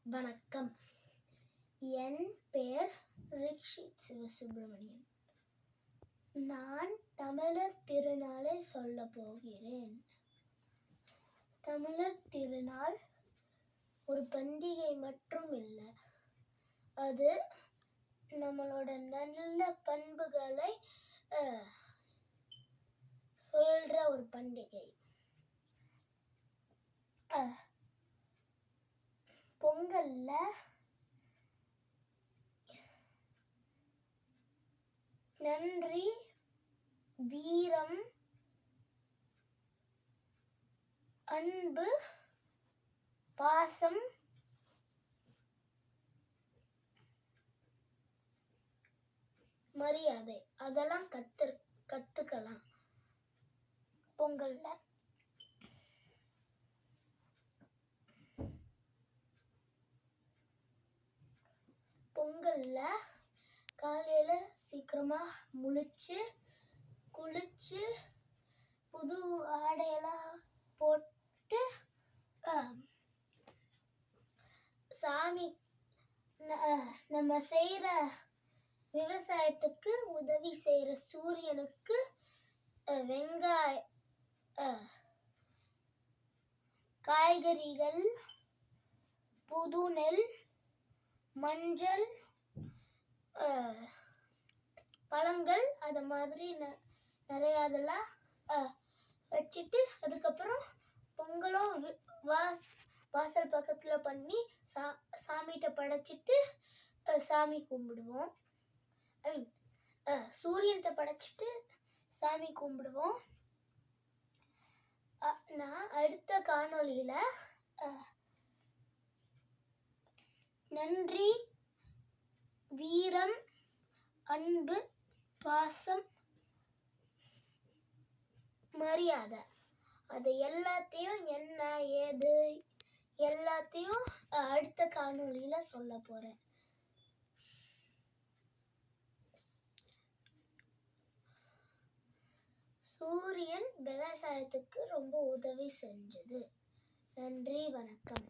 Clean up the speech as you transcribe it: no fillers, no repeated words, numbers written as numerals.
வணக்கம். என் பெயர் ரிக்ஷித் சிவசுப்பிரமணியன். நான் தமிழர் திருநாளை சொல்லப் போகிறேன். தமிழர் திருநாள் ஒரு பண்டிகை மட்டும் இல்லை, அது நம்மளோட நல்ல பண்புகளை சொல்ற ஒரு பண்டிகை. பொங்கல்ல நன்றி, வீரம், அன்பு, பாசம், மரியாதை அதெல்லாம் கத்துக்கலாம் பொங்கல்ல. பொங்கல்ல காலையில சீக்கிரமா முழிச்சு குளிச்சு புது ஆடையெல்லாம் போட்டு சாமி நம்ம செய்யற விவசாயத்துக்கு உதவி செய்யற சூரியனுக்கு காய்கறிகள், புது நெல், மஞ்சள், பழங்கள், அது மாதிரி நிறைய அதெல்லாம் வச்சுட்டு அதுக்கப்புறம் பொங்கலும் வாசல் பக்கத்துல பண்ணி சாமிகிட்ட படைச்சிட்டு சாமி கும்பிடுவோம். சூரியன்கிட்ட படைச்சிட்டு சாமி கும்பிடுவோம். நான் அடுத்த காணொளியில நன்றி, வீரம், அன்பு, பாசம், மரியாதை அது எல்லாத்தையும் என்ன ஏது எல்லாத்தையும் அடுத்த காணொளியில சொல்ல போறேன். சூரியன் விவசாயத்துக்கு ரொம்ப உதவி செஞ்சது. நன்றி, வணக்கம்.